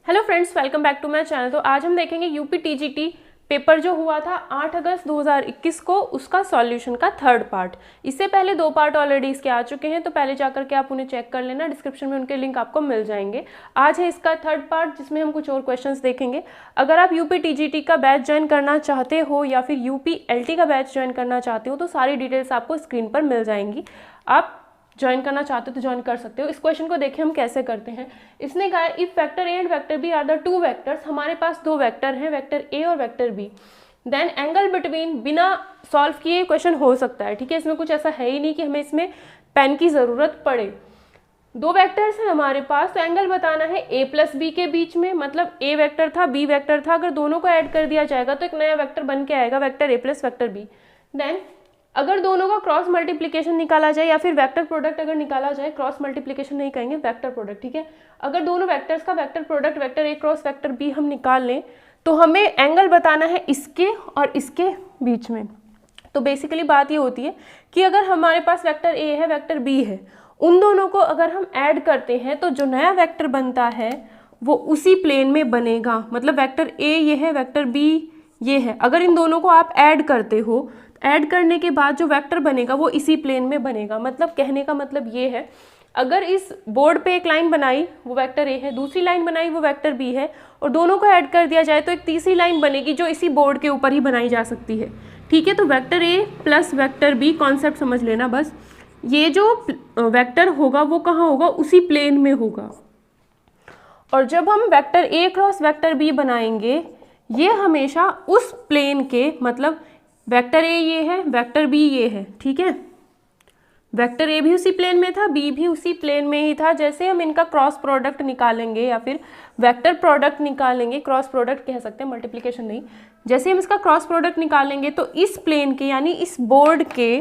Hello friends, welcome back to my channel. तो आज हम देखेंगे यूपी टीजीटी पेपर जो हुआ था 8 अगस्त 2021 को, उसका सॉल्यूशन का थर्ड पार्ट। इससे पहले 2 पार्ट ऑलरेडी इसके आ चुके हैं, तो पहले जाकर के आप उन्हें चेक कर लेना, डिस्क्रिप्शन में उनके लिंक आपको मिल जाएंगे। आज है इसका थर्ड पार्ट, जिसमें हम कुछ और क्वेश्चंस देखेंगे। अगर आप यूपी टीजीटी का बैच ज्वाइन करना चाहते हो या फिर यूपी एलटी का बैच ज्वाइन करना चाहते हो तो सारी डिटेल्स आपको स्क्रीन पर मिल जाएंगी। आप ज्वाइन करना चाहते हो तो ज्वाइन कर सकते हो। इस क्वेश्चन को देखिए हम कैसे करते हैं। इसने कहा if vector A and vector B are the two vectors, हमारे पास 2 वेक्टर हैं, वेक्टर ए और vector B, then angle between, बिना सॉल्व किए क्वेश्चन हो सकता है, ठीक है। इसमें कुछ ऐसा है ही नहीं कि हमें इसमें पेन की ज़रूरत पड़े। 2 वेक्टर्स हैं हमारे पास, तो एंगल बताना है ए प्लस बी के बीच में, मतलब ए वेक्टर था बी वेक्टर था, अगर दोनों को ऐड कर दिया जाएगा तो एक नया वेक्टर बन के आएगा, vector A plus vector B. Then अगर दोनों का क्रॉस मल्टीप्लिकेशन निकाला जाए या फिर वेक्टर प्रोडक्ट अगर निकाला जाए, क्रॉस मल्टीप्लिकेशन नहीं कहेंगे, वेक्टर प्रोडक्ट, ठीक है। अगर दोनों वेक्टर्स का vector product vector A cross vector B हम निकाल लें तो हमें एंगल बताना है इसके और इसके बीच में। तो बेसिकली बात ये होती है कि अगर हमारे पास वेक्टर ए है वेक्टर बी है, उन दोनों को अगर हम ऐड करते हैं तो जो नया वेक्टर बनता है वो उसी प्लेन में बनेगा। मतलब वेक्टर ए ये है, वेक्टर बी ये है, अगर इन दोनों को आप ऐड करते हो, ऐड करने के बाद जो वेक्टर बनेगा वो इसी प्लेन में बनेगा। मतलब कहने का मतलब ये है, अगर इस बोर्ड पे एक लाइन बनाई वो वेक्टर ए है, दूसरी लाइन बनाई वो वेक्टर बी है, और दोनों को ऐड कर दिया जाए तो एक तीसरी लाइन बनेगी जो इसी बोर्ड के ऊपर ही बनाई जा सकती है, ठीक है। तो vector A plus vector B concept समझ लेना बस। ये जो वेक्टर होगा वो कहाँ होगा, उसी प्लेन में होगा। और जब हम vector A cross vector B बनाएंगे, ये हमेशा उस प्लेन के, मतलब वेक्टर ए ये है वेक्टर बी ये है, ठीक है। वेक्टर ए भी उसी प्लेन में था, बी भी उसी प्लेन में ही था। जैसे हम इनका क्रॉस प्रोडक्ट निकालेंगे या फिर वेक्टर प्रोडक्ट निकालेंगे, क्रॉस प्रोडक्ट कह सकते हैं, मल्टीप्लिकेशन नहीं। जैसे हम इसका क्रॉस प्रोडक्ट निकालेंगे तो इस प्लेन के यानी इस बोर्ड के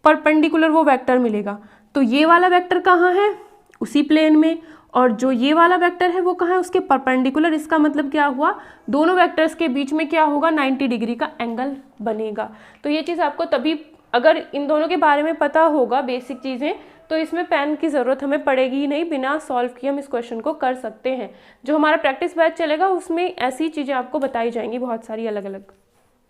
परपेंडिकुलर वो वेक्टर मिलेगा। तो ये वाला वेक्टर कहाँ है, उसी प्लेन में, और जो ये वाला वेक्टर है वो कहाँ है, उसके परपेंडिकुलर। इसका मतलब क्या हुआ, दोनों वेक्टर्स के बीच में क्या होगा, 90 डिग्री का एंगल बनेगा। तो ये चीज़ आपको तभी, अगर इन दोनों के बारे में पता होगा बेसिक चीज़ें, तो इसमें पेन की ज़रूरत हमें पड़ेगी ही नहीं, बिना सॉल्व किए हम इस क्वेश्चन को कर सकते हैं। जो हमारा प्रैक्टिस बैच चलेगा उसमें ऐसी चीज़ें आपको बताई जाएंगी, बहुत सारी अलग अलग।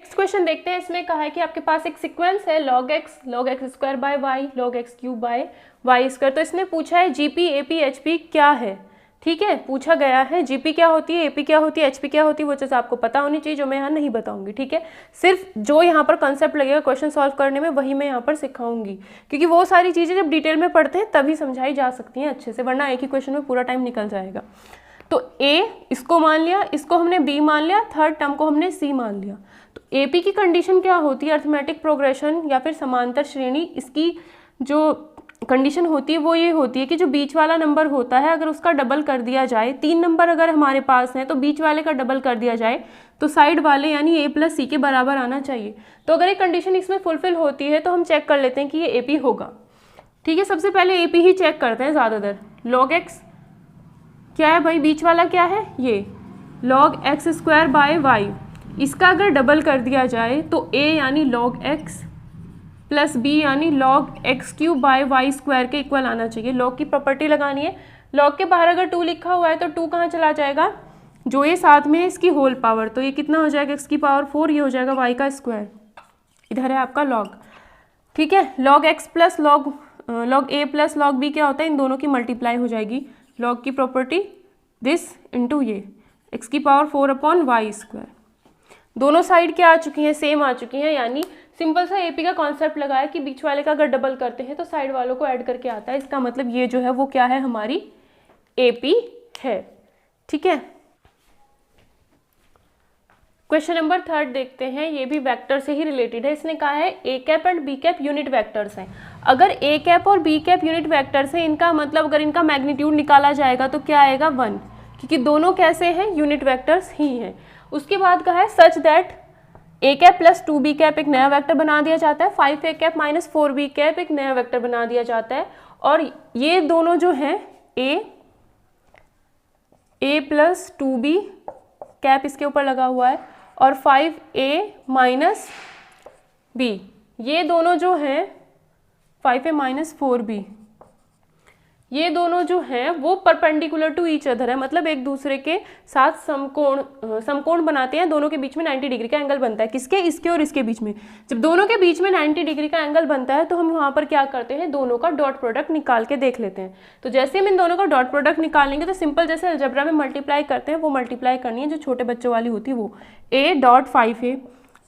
नेक्स्ट क्वेश्चन देखते हैं। इसमें कहा है कि आपके पास एक सीक्वेंस है log x square by Y, log x cube by Y square. तो इसने पूछा है जीपी एपी एचपी क्या है, ठीक है, पूछा गया है जीपी क्या होती है, एपी क्या होती है, एचपी क्या होती है, वो चीज़ आपको पता होनी चाहिए, जो मैं यहाँ नहीं बताऊंगी, ठीक है। सिर्फ जो यहाँ पर कंसेप्ट लगेगा क्वेश्चन सॉल्व करने में वही मैं यहाँ पर सिखाऊंगी, क्योंकि वो सारी चीज़ें जब डिटेल में पढ़ते हैं तभी समझाई जा सकती हैं अच्छे से, वरना एक ही क्वेश्चन में पूरा टाइम निकल जाएगा। तो ए इसको मान लिया, इसको हमने बी मान लिया, थर्ड टर्म को हमने सी मान लिया। तो एपी की कंडीशन क्या होती है, अर्थमेटिक प्रोग्रेशन या फिर समांतर श्रेणी, इसकी जो कंडीशन होती है वो ये होती है कि जो बीच वाला नंबर होता है अगर उसका डबल कर दिया जाए, 3 नंबर अगर हमारे पास हैं तो बीच वाले का डबल कर दिया जाए तो साइड वाले यानी ए प्लस सी के बराबर आना चाहिए। तो अगर एक कंडीशन इसमें फुलफिल होती है तो हम चेक कर लेते हैं कि ये एपी होगा, ठीक है। सबसे पहले एपी ही चेक करते हैं ज़्यादातर। लॉग एक्स क्या है भाई, बीच वाला क्या है, ये log x square by Y, इसका अगर डबल कर दिया जाए तो a यानी log x प्लस b यानी log x cube by Y square के इक्वल आना चाहिए। log की प्रॉपर्टी लगानी है, log के बाहर अगर 2 लिखा हुआ है तो 2 कहाँ चला जाएगा, जो ये साथ में है इसकी होल पावर, तो ये कितना हो जाएगा, x की पावर 4, ये हो जाएगा y का स्क्वायर, इधर है आपका log, ठीक है। log x plus log a plus log b क्या होता है, इन दोनों की मल्टीप्लाई हो जाएगी, log की प्रॉपर्टी दिस इंटू ये, x की पावर 4 अपॉन वाई स्क्वायर। दोनों साइड क्या आ चुकी हैं, सेम आ चुकी हैं, यानी सिंपल सा एपी का कॉन्सेप्ट लगाया कि बीच वाले का अगर डबल करते हैं तो साइड वालों को ऐड करके आता है। इसका मतलब ये जो है वो क्या है, हमारी एपी है, ठीक है। क्वेश्चन नंबर 3 देखते हैं, ये भी वेक्टर से ही रिलेटेड है। इसने कहा है A cap and B cap unit vectors हैं। अगर ए कैप और बी कैप यूनिट वेक्टर्स हैं, इनका मतलब अगर इनका मैग्नीट्यूड निकाला जाएगा तो क्या आएगा, 1, क्योंकि दोनों कैसे हैं, यूनिट वेक्टर्स ही हैं। उसके बाद कहा है such that A cap plus 2 B cap एक नया वेक्टर बना दिया जाता है, 5 A cap minus 4 B cap एक नया वेक्टर बना दिया जाता है, और ये दोनों जो हैं ए प्लस 2 बी कैप इसके ऊपर लगा हुआ है, और 5a माइनस बी, ये दोनों जो हैं 5a माइनस 4b, ये दोनों जो हैं वो परपेंडिकुलर टू ईच अदर है, मतलब एक दूसरे के साथ समकोण बनाते हैं, दोनों के बीच में 90 डिग्री का एंगल बनता है। किसके? इसके और इसके बीच में। जब दोनों के बीच में 90 डिग्री का एंगल बनता है तो हम वहाँ पर क्या करते हैं, दोनों का डॉट प्रोडक्ट निकाल के देख लेते हैं। तो जैसे हम इन दोनों का डॉट प्रोडक्ट निकालेंगे तो सिंपल जैसे अलजेब्रा में मल्टीप्लाई करते हैं वो मल्टीप्लाई करनी है जो छोटे बच्चों वाली होती है वो। a डॉट 5a,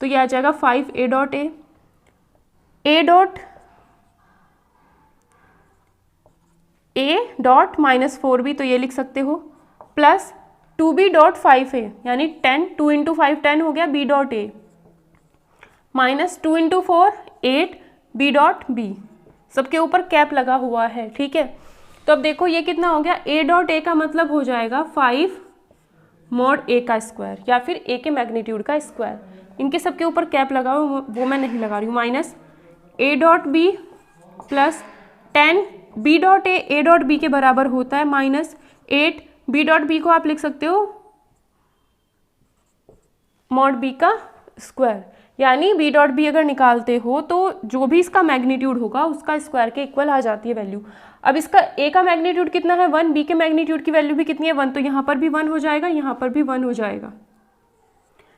तो ये आ जाएगा 5a dot a dot a dot -4b, तो ये लिख सकते हो, प्लस 2b डॉट 5a यानी 10, 2 इंटू 5 10 हो गया b dot a, minus 2 into 4 8 b dot b, सबके ऊपर कैप लगा हुआ है। ठीक है, तो अब देखो ये कितना हो गया, a डॉट a का मतलब हो जाएगा 5 मॉड a का स्क्वायर या फिर a के मैग्नीट्यूड का स्क्वायर। इनके सबके ऊपर कैप लगा हुआ वो मैं नहीं लगा रही हूँ, minus a dot b plus 10 b dot a dot b के बराबर होता है माइनस 8 b डॉट b को आप लिख सकते हो मॉड b का स्क्वायर, यानी b डॉट b अगर निकालते हो तो जो भी इसका मैग्नीट्यूड होगा उसका स्क्वायर के इक्वल आ जाती है वैल्यू। अब इसका a का मैग्नीट्यूड कितना है 1, b के मैग्नीट्यूड की वैल्यू भी कितनी है 1, तो यहाँ पर भी 1 हो जाएगा, यहाँ पर भी 1 हो जाएगा।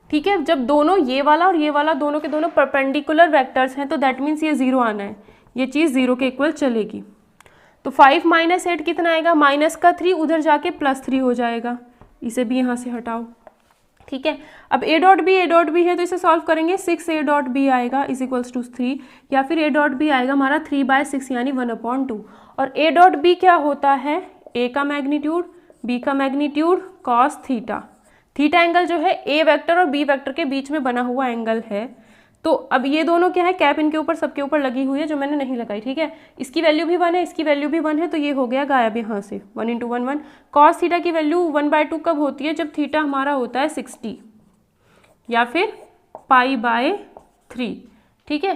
ठीक है, जब दोनों ये वाला और ये वाला दोनों के दोनों परपेंडिकुलर वेक्टर्स हैं तो दैट मीन्स ये 0 आना है, ये चीज़ 0 के इक्वल चलेगी। तो 5 माइनस 8 कितना आएगा, माइनस का 3 उधर जाके +3 हो जाएगा, इसे भी यहाँ से हटाओ। ठीक है, अब a डॉट b है तो इसे सॉल्व करेंगे, 6a डॉट b आएगा इज इक्वल्स टू 3, या फिर a डॉट b आएगा हमारा 3/6 यानी 1/2। और a डॉट b क्या होता है, a का मैग्नीट्यूड b का magnitude cos theta. Theta angle जो है a वेक्टर और b वेक्टर के बीच में बना हुआ एंगल है। तो अब ये दोनों क्या है, कैप इनके ऊपर सबके ऊपर लगी हुई है जो मैंने नहीं लगाई। ठीक है, इसकी वैल्यू भी 1 है, इसकी वैल्यू भी 1 है, तो ये हो गया गायब यहाँ से, 1 × 1 1। कॉस थीटा की वैल्यू 1/2 कब होती है, जब थीटा हमारा होता है 60 या फिर π/3। ठीक है,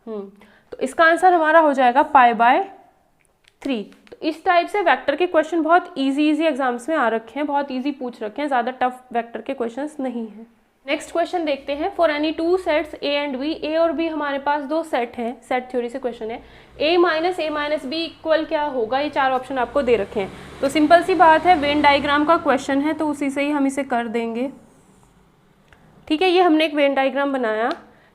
तो इसका आंसर हमारा हो जाएगा π/3। तो इस टाइप से वेक्टर के क्वेश्चन बहुत इजी एग्जाम्स में आ रखे हैं, बहुत इजी पूछ रखे हैं, ज़्यादा टफ वेक्टर के क्वेश्चंस नहीं हैं। नेक्स्ट क्वेश्चन देखते हैं, for any 2 sets a and b, a और b हमारे पास 2 सेट हैं, सेट थ्योरी से क्वेश्चन है, a माइनस b इक्वल क्या होगा, ये 4 ऑप्शन आपको दे रखे हैं। तो सिंपल सी बात है, वेन डायग्राम का क्वेश्चन है तो उसी से ही हम इसे कर देंगे। ठीक है, ये हमने एक वेन डायग्राम बनाया,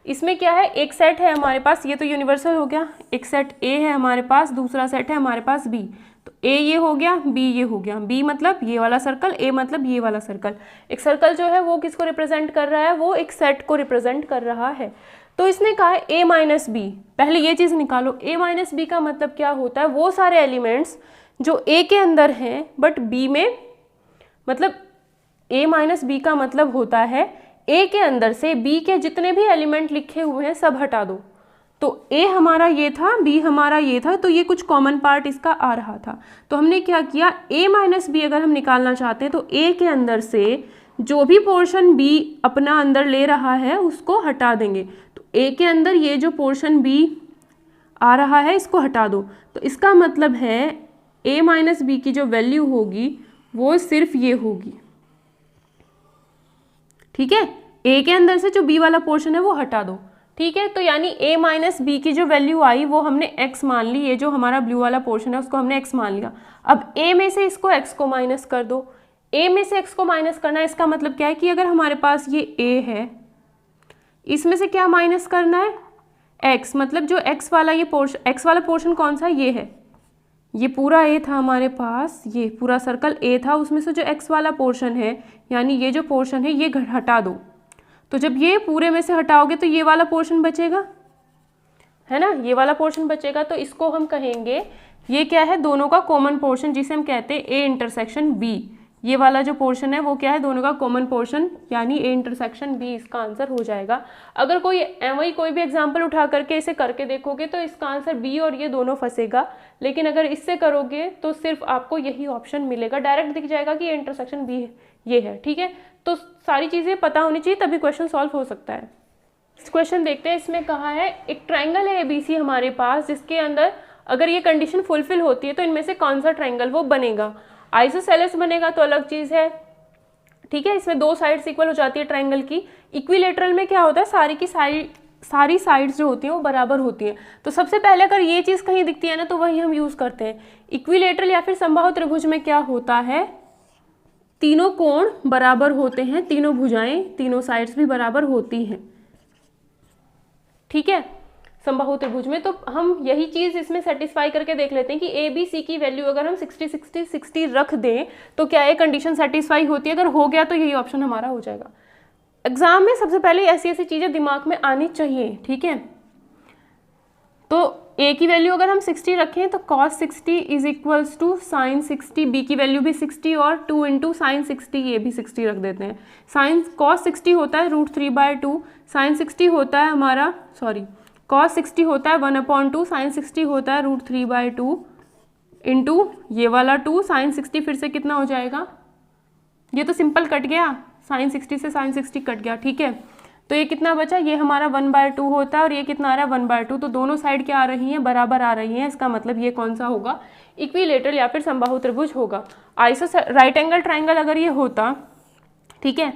इसमें क्या है, एक सेट है हमारे पास, ये तो यूनिवर्सल हो गया, एक सेट a है हमारे पास, दूसरा सेट है हमारे पास b। तो a ये हो गया, b ये हो गया, b मतलब ये वाला सर्कल, a मतलब ये वाला सर्कल। एक सर्कल जो है वो किसको रिप्रेजेंट कर रहा है, वो एक सेट को रिप्रेजेंट कर रहा है। तो इसने कहा है a माइनस b, पहले ये चीज़ निकालो, a माइनस b का मतलब क्या होता है, वो सारे एलिमेंट्स जो a के अंदर हैं बट b में, मतलब a माइनस b का मतलब होता है a के अंदर से b के जितने भी एलिमेंट लिखे हुए हैं सब हटा दो। तो a हमारा ये था, b हमारा ये था, तो ये कुछ कॉमन पार्ट इसका आ रहा था। तो हमने क्या किया, a माइनस b अगर हम निकालना चाहते हैं तो a के अंदर से जो भी पोर्शन b अपना अंदर ले रहा है उसको हटा देंगे। तो a के अंदर ये जो पोर्शन b आ रहा है इसको हटा दो, तो इसका मतलब है a माइनस b की जो वैल्यू होगी वो सिर्फ ये होगी। ठीक है, a के अंदर से जो b वाला पोर्शन है वो हटा दो। ठीक है, तो यानी a माइनस b की जो वैल्यू आई वो हमने x मान ली, ये जो हमारा ब्लू वाला पोर्शन है उसको हमने x मान लिया। अब a में से इसको x को माइनस कर दो, a में से x को माइनस करना है, इसका मतलब क्या है कि अगर हमारे पास ये a है, इसमें से क्या माइनस करना है, x, मतलब जो x वाला ये पोर्शन, x वाला पोर्शन कौन सा है, ये है, ये पूरा a था हमारे पास, ये पूरा सर्कल a था, उसमें से जो x वाला पोर्शन है यानी ये जो पोर्शन है ये हटा दो। तो जब ये पूरे में से हटाओगे तो ये वाला पोर्शन बचेगा, है ना, ये वाला पोर्शन बचेगा, तो इसको हम कहेंगे ये क्या है, दोनों का कॉमन पोर्शन, जिसे हम कहते हैं a इंटरसेक्शन b। ये वाला जो पोर्शन है वो क्या है, दोनों का कॉमन पोर्शन यानी a इंटरसेक्शन b, इसका आंसर हो जाएगा। अगर कोई भी एग्जाम्पल उठा करके इसे करके देखोगे तो इसका आंसर b और ये दोनों फंसेगा, लेकिन अगर इससे करोगे तो सिर्फ आपको यही ऑप्शन मिलेगा, डायरेक्ट दिख जाएगा कि a इंटरसेक्शन b ये है। ठीक है, तो सारी चीज़ें पता होनी चाहिए तभी क्वेश्चन सॉल्व हो सकता है। इस क्वेश्चन देखते हैं, इसमें कहा है एक ट्राइंगल है ABC हमारे पास, जिसके अंदर अगर ये कंडीशन फुलफिल होती है तो इनमें से कौन सा ट्राइंगल वो बनेगा। आइसोसेलेस बनेगा तो अलग चीज़ है। ठीक है, इसमें 2 साइड्स इक्वल हो जाती है ट्राइंगल की। इक्विलेटरल में क्या होता है, सारी की सारी साइड्स जो होती हैं वो बराबर होती हैं। तो सबसे पहले अगर ये चीज़ कहीं दिखती है ना तो वही हम यूज़ करते हैं। इक्विलेटरल या फिर समबाहु त्रिभुज में क्या होता है, तीनों कोण बराबर होते हैं, तीनों भुजाएं, तीनों साइड्स भी बराबर होती हैं, ठीक है, समबाहु त्रिभुज में। तो हम यही चीज़ इसमें सेटिस्फाई करके देख लेते हैं कि ए बी सी की वैल्यू अगर हम 60 60 60 रख दें तो क्या ये कंडीशन सेटिस्फाई होती है। अगर हो गया तो यही ऑप्शन हमारा हो जाएगा। एग्जाम में सबसे पहले ऐसी ऐसी चीज़ें दिमाग में आनी चाहिए, ठीक है। तो a की वैल्यू अगर हम 60 रखें तो cos 60 is equals to sine 60, b की वैल्यू भी 60 और 2 इंटू साइन 60, ये भी 60 रख देते हैं। साइन cos 60 होता है √3/2, साइन 60 होता है हमारा cos 60 होता है 1/2, साइन 60 होता है √3/2 इंटू ये वाला 2, साइन 60 फिर से कितना हो जाएगा, ये तो सिंपल कट गया, साइन 60 से साइन 60 कट गया, ठीक है। तो ये कितना बचा, ये हमारा 1/2 होता है और ये कितना आ रहा है 1/2, तो दोनों साइड क्या आ रही हैं, बराबर आ रही हैं। इसका मतलब ये कौन सा होगा, इक्विलेटरल या फिर समबाहु त्रिभुज होगा। राइट एंगल ट्राइंगल अगर ये होता, ठीक है,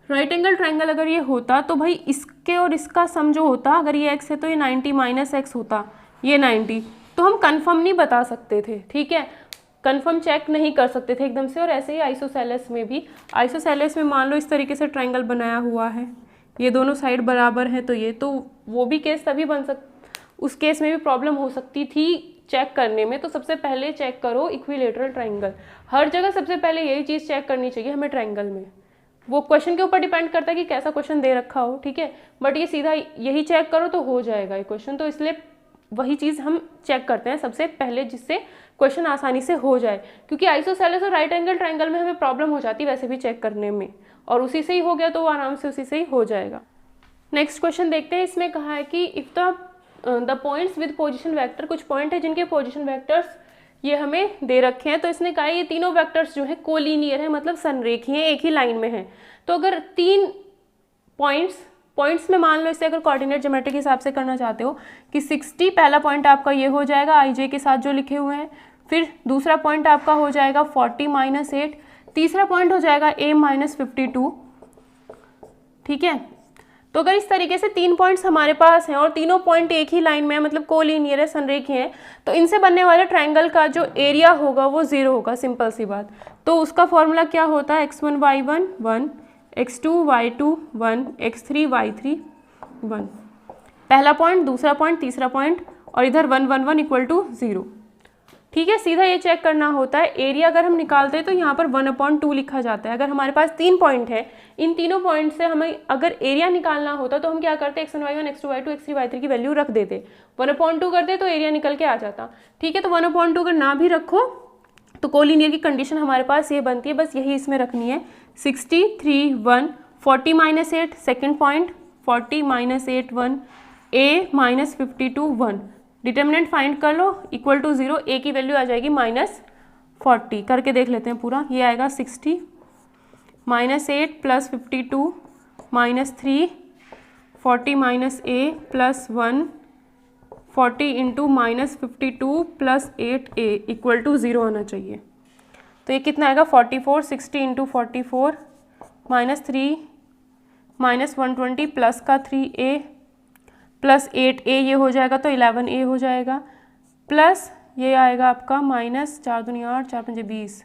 राइट एंगल ट्राइंगल अगर ये होता तो भाई इसके और इसका सम जो होता, अगर ये x है तो ये 90 माइनस x होता, ये 90, तो हम कन्फर्म नहीं बता सकते थे, ठीक है, कन्फर्म चेक नहीं कर सकते थे एकदम से। और ऐसे ही आइसोसेलेस में भी, आइसोसेलेस में मान लो इस तरीके से ट्राइंगल बनाया हुआ है, ये दोनों साइड बराबर है, तो ये तो वो भी केस तभी बन उस केस में भी प्रॉब्लम हो सकती थी चेक करने में। तो सबसे पहले चेक करो इक्विलेटरल ट्राइंगल, हर जगह सबसे पहले यही चीज़ चेक करनी चाहिए हमें ट्राइंगल में। वो क्वेश्चन के ऊपर डिपेंड करता है कि कैसा क्वेश्चन दे रखा हो, ठीक है, बट ये सीधा यही चेक करो तो हो जाएगा ये क्वेश्चन। तो इसलिए वही चीज़ हम चेक करते हैं सबसे पहले जिससे क्वेश्चन आसानी से हो जाए, क्योंकि आइसोसेलेस और राइट एंगल ट्राइंगल में हमें प्रॉब्लम हो जाती है वैसे भी चेक करने में, और उसी से ही हो गया तो वो आराम से उसी से ही हो जाएगा। नेक्स्ट क्वेश्चन देखते हैं। इसमें कहा है कि if the points with position vector, कुछ पॉइंट है जिनके पोजीशन वेक्टर्स ये हमें दे रखे हैं। तो इसने कहा ये तीनों वेक्टर्स जो है कोलिनियर है, मतलब संरेखीय हैं, एक ही लाइन में हैं। तो अगर 3 पॉइंट्स में मान लो, इसे अगर कोऑर्डिनेट ज्योमेट्री के हिसाब से करना चाहते हो कि 60 पहला पॉइंट आपका ये हो जाएगा आई जे के साथ जो लिखे हुए हैं, फिर दूसरा पॉइंट आपका हो जाएगा 40 - 8, तीसरा पॉइंट हो जाएगा a - 52, ठीक है। तो अगर इस तरीके से 3 पॉइंट्स हमारे पास हैं और तीनों पॉइंट एक ही लाइन में है, मतलब कोलिनियर है, संरेखीय है, तो इनसे बनने वाले ट्राइंगल का जो एरिया होगा वो 0 होगा, सिंपल सी बात। तो उसका फॉर्मूला क्या होता है, x1 y1 1, x2 y2 1, x3 y3 1, पहला पॉइंट, दूसरा पॉइंट, तीसरा पॉइंट, और इधर 1 1 1 इक्वल टू 0, ठीक है। सीधा ये चेक करना होता है। एरिया अगर हम निकालते हैं तो यहाँ पर 1/2 लिखा जाता है। अगर हमारे पास 3 पॉइंट है, इन तीनों पॉइंट से हमें अगर एरिया निकालना होता तो हम क्या करते, x1 y1 x2 y2 x3 y3 की वैल्यू रख देते, 1/2 करते तो एरिया निकल के आ जाता, ठीक है। तो 1/2 अगर ना भी रखो तो कोलिनियर की कंडीशन हमारे पास ये बनती है, बस यही इसमें रखनी है। 63 1, 40 - 8 second point, 40 - 8 1, a - 52 1, determinant find कर लो, इक्वल टू 0, a की वैल्यू आ जाएगी -40, करके देख लेते हैं पूरा। ये आएगा 60 - 8 + 52 - 3, 40 - a + 1, 40 into -52 + 8a equal to 0 आना चाहिए। तो ये कितना आएगा 44, 60 इंटू 44 -3 -120 प्लस का 3a प्लस 8a, ये हो जाएगा तो 11a हो जाएगा, प्लस ये आएगा आपका -4 दूनी 8, 4 पंजे 20,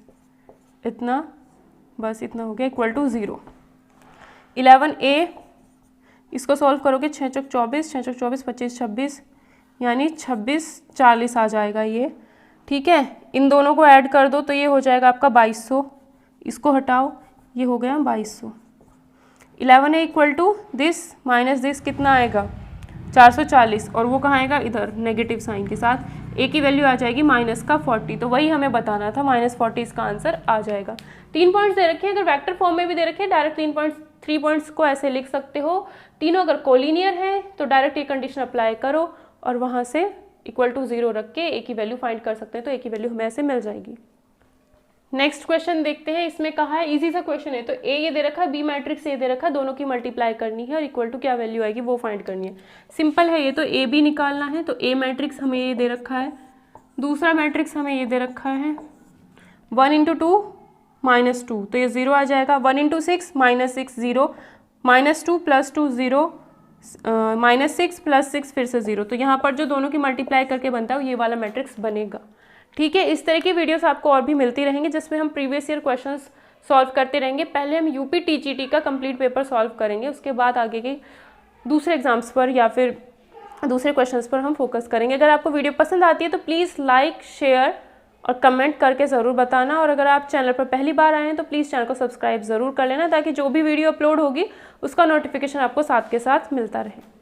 इतना, बस इतना हो गया, इक्वल टू 0। 11a इसको सॉल्व करोगे 6 चौक 24, 6 चौक 24, 25 26, यानी 26 40 आ जाएगा ये, ठीक है। इन दोनों को ऐड कर दो तो ये हो जाएगा आपका 2200, इसको हटाओ, ये हो गया 2200। 11a equal to this minus this कितना आएगा 440, और वो कहाँ आएगा इधर नेगेटिव साइन के साथ, a की वैल्यू आ जाएगी -40, तो वही हमें बताना था, -40 इसका आंसर आ जाएगा। 3 पॉइंट्स दे रखे हैं, अगर वेक्टर फॉर्म में भी दे रखे हैं डायरेक्ट 3 पॉइंट्स को ऐसे लिख सकते हो। तीनों अगर कोलिनियर हैं तो डायरेक्ट ये कंडीशन अप्लाई करो और वहाँ से इक्वल टू 0 रख के a की वैल्यू फाइंड कर सकते हैं, तो a की वैल्यू हमें ऐसे मिल जाएगी। नेक्स्ट क्वेश्चन देखते हैं। इसमें कहा है, इजी सा क्वेश्चन है, तो a ये दे रखा है, b मैट्रिक्स ये दे रखा है, दोनों की मल्टीप्लाई करनी है और इक्वल टू क्या वैल्यू आएगी वो फाइंड करनी है। सिंपल है ये, तो a b निकालना है, तो a मैट्रिक्स हमें ये दे रखा है, दूसरा मैट्रिक्स हमें ये दे रखा है 1 × 2 -2, तो ये 0 आ जाएगा। 1 × 6 -6 0, -2 + 2 0, -6 + 6 फिर से 0, तो यहाँ पर जो दोनों की मल्टीप्लाई करके बनता है ये वाला मैट्रिक्स बनेगा। ठीक है, इस तरह की वीडियोस आपको और भी मिलती रहेंगी जिसमें हम प्रीवियस ईयर क्वेश्चंस सॉल्व करते रहेंगे। पहले हम यूपी टीजीटी का कंप्लीट पेपर सॉल्व करेंगे, उसके बाद आगे के दूसरे एग्जाम्स पर या फिर दूसरे क्वेश्चंस पर हम फोकस करेंगे। अगर आपको वीडियो पसंद आती है तो प्लीज़ लाइक, शेयर और कमेंट करके ज़रूर बताना, और अगर आप चैनल पर पहली बार आए हैं तो प्लीज़ चैनल को सब्सक्राइब ज़रूर कर लेना ताकि जो भी वीडियो अपलोड होगी उसका नोटिफिकेशन आपको साथ के साथ मिलता रहे।